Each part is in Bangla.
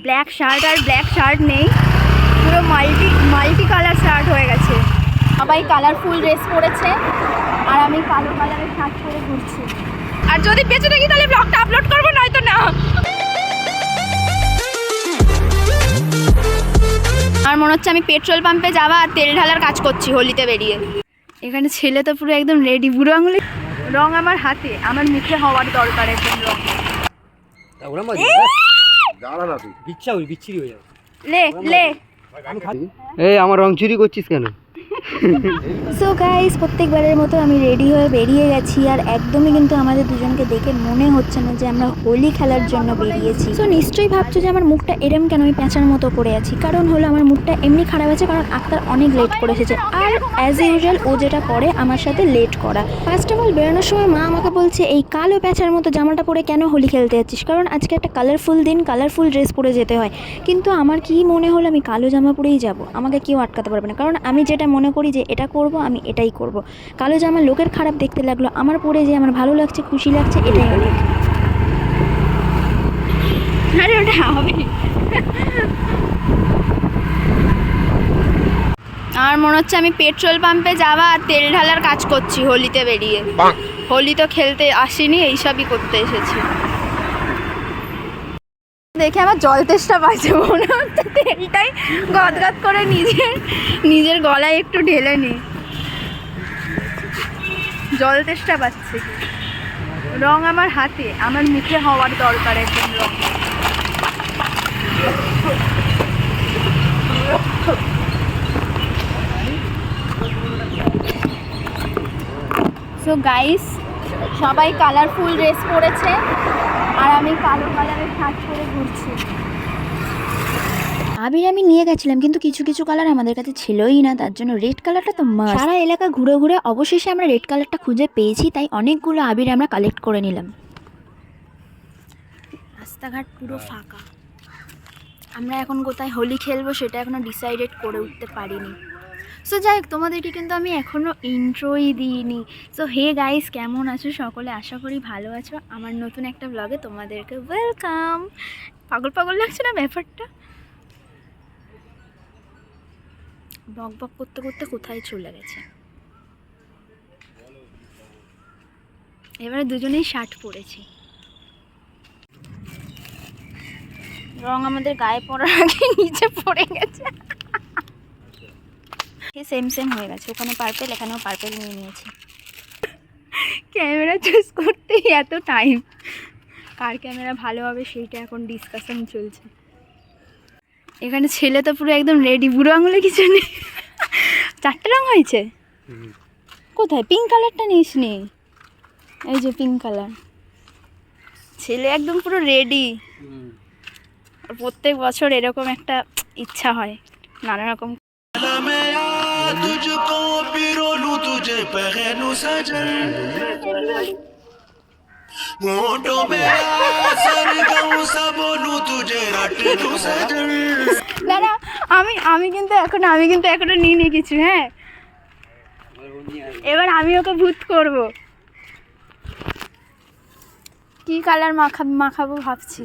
ব্ল্যাক শার্ট আর ব্ল্যাক শার্ট নেই, পুরো মাল্টি কালার শার্ট হয়ে গেছে। সবাই কালারফুল ড্রেস পরেছে আর আমি কালো কালারের শার্ট পরে ঘুরছি। আর যদি বেঁচে থাকি তাহলে ব্লগটা আপলোড করবো, নয়তো না। আর মনে হচ্ছে আমি পেট্রোল পাম্পে যাওয়া আর তেল ঢালার কাজ করছি হোলিতে বেরিয়ে। এখানে ছেলে তো পুরো একদম রেডি, বুড়ো আঙুলে রং আমার হাতে, আমার মুখে হওয়ার দরকার একদম রং। লে লে এই আমার রং চুরি করছিস কেন? সো গাইস, প্রত্যেকবারের মতো আমি রেডি হয়ে বেরিয়ে গেছি আর একদমই কিন্তু আমাদের দুজনকে দেখে মনে হচ্ছে না যে আমরা হোলি খেলার জন্য বেরিয়েছি। সো নিশ্চয়ই ভাবছো যে আমার মুখটা এরম কেন আমি পেঁচার মতো করে আছি। কারণ হলো আমার মুখটা এমনি খারাপ আছে, কারণ আক্তার অনেক লেট করে এসেছে আর অ্যাজ ইউজুয়াল ও যেটা করে আমার সাথে লেট করা। ফার্স্ট অফ অল বেরোনোর সময় মা আমাকে বলছে এই কালো পেঁচার মতো জামাটা পরে কেন হোলি খেলতে যাচ্ছিস, কারণ আজকে একটা কালারফুল দিন, কালারফুল ড্রেস পরে যেতে হয়। কিন্তু আমার কি মনে হলো আমি কালো জামা পরেই যাব, আমাকে কেউ আটকাতে পারবে না, কারণ আমি যেটা মনে করি যে এটা করব আমি এটাই করব। কালো জামা লোকের খারাপ দেখতে লাগলো, আমার পরে যে আমার ভালো লাগছে, খুশি লাগছে, এটাই অনেক। আরে ওটা হবে। আর মনে হচ্ছে আমি পেট্রোল পাম্পে যাওয়া আর তেল ঢালার কাজ করছি হোলিতে বেরিয়ে। হোলি তো খেলতে আসিনি, এইসবই করতে এসেছি। দেখে আমার জল তেষ্টা পাচ্ছে, মনে হচ্ছে তেলটাই গদগদ করে নিজের গলায় একটু ঢেলে নি। জল তেষ্টা পাচ্ছে। রং আমার হাতে, আমার মুখে হওয়ার দরকার একদম রং। সো গাইস, সবাই কালারফুল ড্রেস পরেছে আর আমি কালো কালারের শার্ট পরে ঘুরছি। আবির আমি নিয়ে গেছিলাম, কিন্তু কিছু কিছু কালার আমাদের কাছে ছিলই না, তার জন্য রেড কালারটা তো মাস্ট। সারা এলাকা ঘুরে ঘুরে অবশেষে আমরা রেড কালারটা খুঁজে পেয়েছি, তাই অনেকগুলো আবির আমরা কালেক্ট করে নিলাম। রাস্তাঘাট পুরো ফাঁকা। আমরা এখন কোথায় হোলি খেলবো সেটা এখনো ডিসাইডেড করে উঠতে পারিনি। সো যাই হোক, তোমাদেরকে কিন্তু আমি এখনও ইন্ট্রোই দিইনি। সো হে গাইস, কেমন আছো সকলে? আশা করি ভালো আছো। আমার নতুন একটা ব্লগে তোমাদেরকে ওয়েলকাম। পাগল পাগল লাগছে না ব্যাপারটা? বক বক করতে করতে কোথায় চলে গেছে। এবারে দুজনেই শার্ট পরেছি। রং আমাদের গায়ে পড়ার আগে নিচে পড়ে গেছে। সেম সেম হয়ে গেছে, ওখানে পার্পেল, এখানেও পার্পেল নিয়ে নিয়েছি। ক্যামেরা চুজ করতেই এত টাইম, কার ক্যামেরা ভালো হবে সেইটা এখন ডিসকাশন চলছে। এখানে ছেলে তো পুরো একদম রেডি, বুড়ো আঙুলে কিছু নেই। 4টে রং হয়েছে। কোথায় পিঙ্ক কালারটা নিস নি? এই যে পিঙ্ক কালার। ছেলে একদম পুরো রেডি। প্রত্যেক বছর এরকম একটা ইচ্ছা হয়, নানা রকম। দাঁড়া, আমি কিন্তু এখনো নিইনি কিছু। হ্যাঁ, এবার আমি ওকে ভূত করব। কি কালার মাখাবো ভাবছি।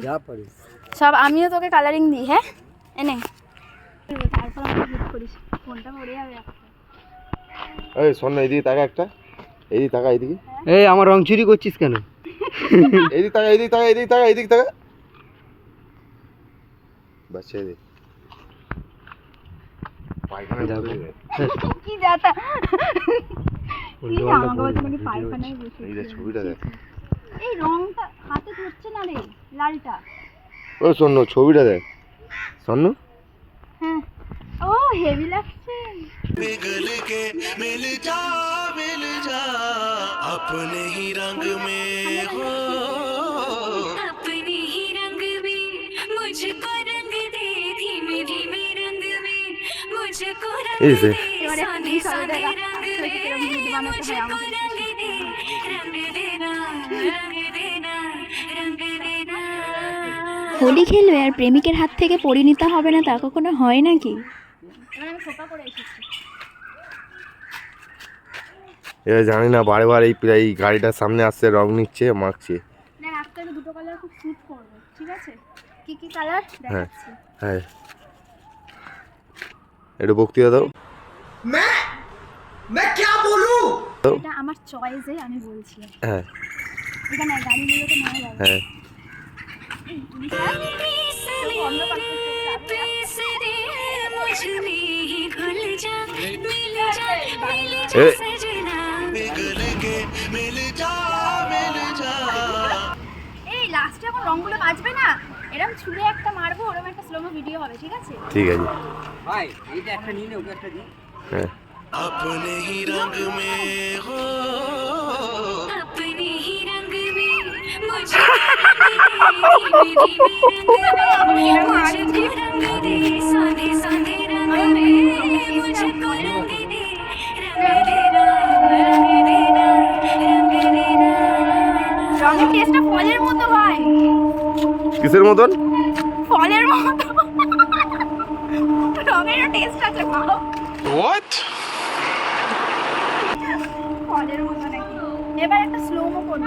সব আমিও তোকে কালারিং দিই। হ্যাঁ, এনে তারপর আমরা ভূত করিস, ফোনটা মরে যাবে। এই শোন না, এইদিকে তাকা একটা, এইদিকে তাকা, এইদিকে। এই আমার রং চুরি করছিস কেন? এইদিকে তাকা, এইদিকে তাকা, এইদিকে তাকা, এইদিকে তাকা। বাস ছেড়ে দে। পায়খানা যাবে কি যাতা, এই যে ছবিটা দেখ। এই রংটা হাতে ধরছে না রে, লালটা। ও শোন, ছবিটা দেখ শোন। হ্যাঁ, ও হেভি লাগছে। पिघल के मिल जा अपने ही रंग में हो, अपने ही रंग में मुझको रंग दे, धीमे धीमे रंग में मुझको रंग दे, सोने सोने रंग में मुझको रंग दे, रंग देना रंग देना रंग देना। হোলি খেলবে আর প্রেমিকের হাত থেকে পরিণীতা হবে না, তা কখনো হয় নাকি? এবার জানি না, বারবার এই গাড়িটার সামনে আসছে, রং নিচ্ছে, মাখছে। দুটো কালার খুব স্যুট করবে, ঠিক আছে? কি কি কালার হ্যাঁ দেখাচ্ছি। হ্যাঁ, একটু বক্তৃতা দাও। এটা আমার চয়েসে আমি বলছি। হ্যাঁ এখানে গাড়িগুলোকে নেওয়া যাবে। হ্যাঁ এ पिघल के मिल जा मिल जा এই লাস্টে এখন রংগুলো বাজবে না, এরকম ছুঁড়ে একটা মারবো, ওরকম একটা স্লোমো ভিডিও হবে, ঠিক আছে? ঠিক আছে। ভাই এইটা একটা নিয়ে নে, ওকে একটা দিই। হ্যাঁ अपने ही रंग में हो अपने ही रंग में मुझे रंग दे धीमे धीमे रंग में मुझको रंग दे साधे साधे रंग में मुझको रंग दे রঙের টেস্টটা ফলের মতো ভাই, কিসের মতন? ফলের মতো রঙেরও টেস্ট আছে ভালো। What? ফলের মতো নাকি? এবার একটা স্লোমো করবো।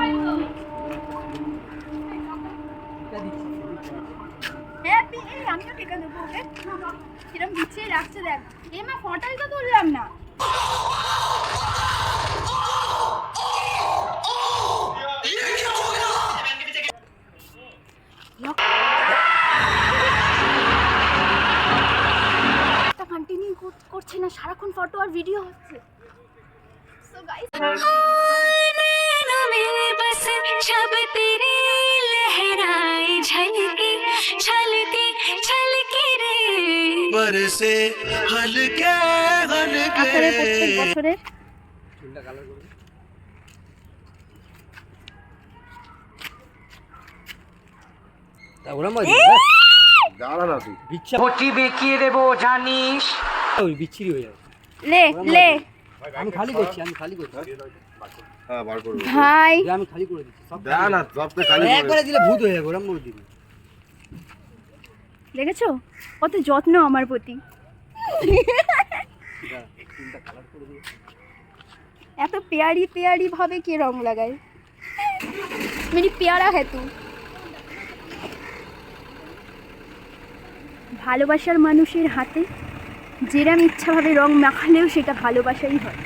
হ্যাঁ এই আমিও টেকা দেবো ওকে, কিরম বিছিয়ে রাখছে দেখ। এ মা ফটাই তো তুললাম না। কন্টিনিউ করছে না, সারাক্ষণ ফটো আর ভিডিও হচ্ছে। সো গাইস नैनों में बस जब तेरे लहराए झलके झलके झलके रे बरसे हल्के আকারে প্রত্যেক हल्के বছরের চুলটা কালার করবি। তা ওরা মজা দাঁড়া না তুই। বিচ্ছা ঘটি বেঁকিয়ে দেবো জানিস, ওই বিচ্ছিরি হয়ে যাবে। লে লে আমি খালি করছি, আমি খালি করছি, হ্যাঁ বার করবো। ভাই যে আমি খালি করে দিচ্ছি সব। দাঁড়া না, সবটা খালি করে। একবারে দিলে ভূত হয়ে যাবে, ওরম করে দিবি। দেখেছো কত যত্ন আমার প্রতি, চুলটা কালার করে দিবি। এত পেয়ারি পেয়ারি ভাবে কে রং লাগায়, মেরি পেয়ারা है तू। ভালোবাসার মানুষের হাতে যেরাম ইচ্ছাভাবে রং মাখালেও সেটা ভালোবাসাই হয়।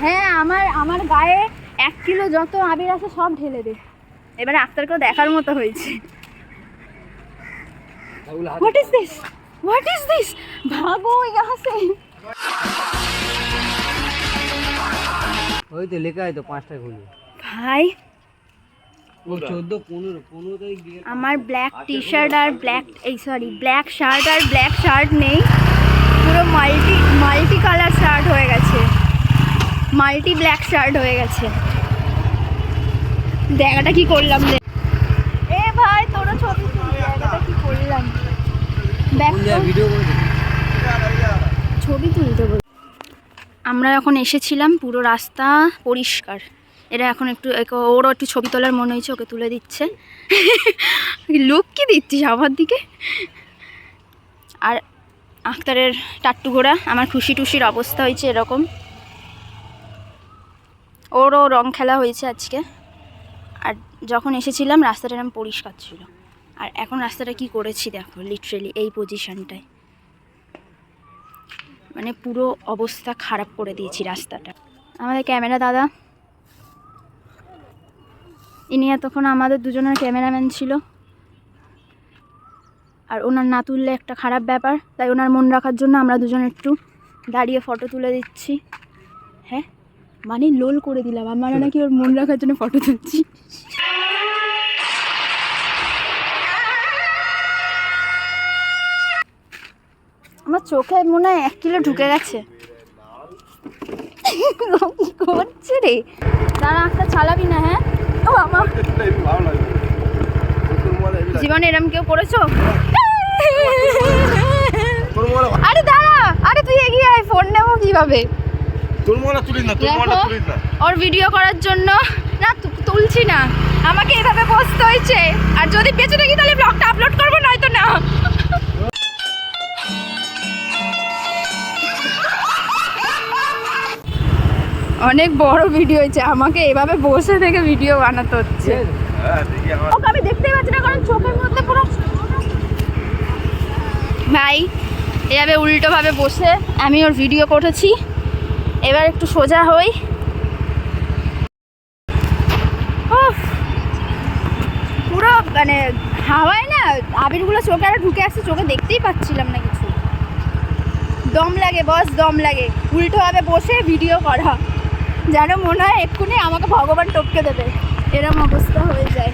হ্যাঁ আমার গায়ে 1 কিলো যত আবির আছে সব ঢেলে দে। এবারে আক্তারকেও দেখার মতো হয়েছে। ওগুলো হাতে What is this? What is this? ভাগো यहाँ से। ওই তো লেখা আছে তো 5টায় খুলি। ভাই ও 14 15 তারিখ দিয়ে আমার ব্ল্যাক টি শার্ট আর ব্ল্যাক ব্ল্যাক শার্ট আর ব্ল্যাক শার্ট নেই, পুরো মাল্টি কালার শার্ট হয়ে গেছে, মাল্টি ব্ল্যাক শার্ট হয়ে গেছে। জায়গাটা কি করলাম রে এ ভাই, তোরও ছবি তুলি, জায়গাটা কি করলাম। ব্যাক ভিডিও করে দিবি। ছবি তুলতে বল। আমরা এখন এসেছিলাম, পুরো রাস্তা পরিষ্কার। এরা এখন ওরও একটু ছবি তোলার মনে হয়েছে, ওকে তুলে দিচ্ছে। লুক কি দিচ্ছিস আমার দিকে? আর আক্তারের টাট্টু ঘোড়া, আমার খুশি টুসির অবস্থা হয়েছে এরকম। ওরও রং খেলা হয়েছে আজকে। আর যখন এসেছিলাম রাস্তাটা এরকম পরিষ্কার ছিল, আর এখন রাস্তাটা কি করেছি দেখো, লিটারেলি এই পজিশনটায় মানে পুরো অবস্থা খারাপ করে দিয়েছি রাস্তাটা। আমাদের ক্যামেরা দাদা, ইনি এতক্ষণ আমাদের দুজনের ক্যামেরাম্যান ছিল, আর ওনার না তুললে একটা খারাপ ব্যাপার, তাই ওনার মন রাখার জন্য আমরা দুজন একটু দাঁড়িয়ে ফটো তুলে দিচ্ছি। হ্যাঁ মানে লোল করে দিলাম, আমরা নাকি ওর মন রাখার জন্য ফটো তুলছি। আমার চোখে মনে হয় 1 কিলো ঢুকে গেছে। কি করছে রে? দাঁড়া, একটা চালাবি না? হ্যাঁ ও আমার ভালো লাগে। জীবনে এরম কেউ করেছো? তোর মোবাইল, আরে দাঁড়া, আরে তুই এগিয়ে আয়, ফোন নেবো কিভাবে? তোর মোবাইল তুলিস না, তোর মোবাইল দেখো, তুলিস না। ওর ভিডিও করার জন্য না তুলছি না, আমাকে এভাবে বসতে হয়েছে। আর যদি পেছনে গিয়ে তাহলে ব্লগটা আপলোড করবো, নয়তো না। অনেক বড় ভিডিও হয়েছে, আমাকে এভাবে বসে থেকে ভিডিও বানাতে হচ্ছে। ওকে আমি দেখতেই পাচ্ছি না কারণ চোখের মধ্যে পুরো ভাই এভাবে উল্টোভাবে বসে আমি ওর ভিডিও করেছি। এবার একটু সোজা হই। উফ, পুরো মানে হাওয়ায় না আবিরগুলো চোখে আর ঢুকে আসছে, চোখে দেখতেই পাচ্ছিলাম না কিছু। দম লাগে বস, দম লাগে উল্টোভাবে বসে ভিডিও করা, যেন মনে হয় এক্ষুনি আমাকে ভগবান টপকে দেবে, এরম অবস্থা হয়ে যায়।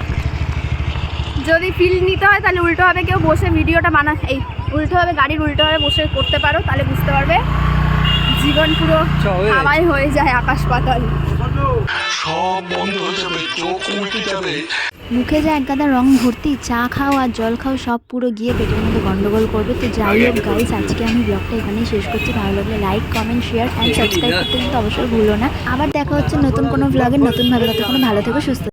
যদি ফিল নিতে হয় তাহলে উল্টোভাবে কেউ বসে ভিডিওটা এই উল্টোভাবে গাড়ির উল্টোভাবে বসে করতে পারো, তাহলে বুঝতে পারবে জীবন পুরো হাওয়ায় হয়ে যায়, আকাশ পাতাল। সব বন্ধ হয়ে যাবে, চোখ উল্টে যাবে। মুখে যা একগাদা রং ভর্তি, চা খাও আর জল খাও সব পুরো গিয়ে পেটের মধ্যে গন্ডগোল করবে। তো যাই হোক গাইস, আজকে আমি ব্লগটা এখানেই শেষ করছি। ভালো লাগলে like, comment, share and subscribe করতে কিন্তু অবশ্যই ভুলো না। আবার দেখা হচ্ছে নতুন কোনো ব্লগে নতুনভাবে। ততক্ষণ ভালো থেকো, সুস্থ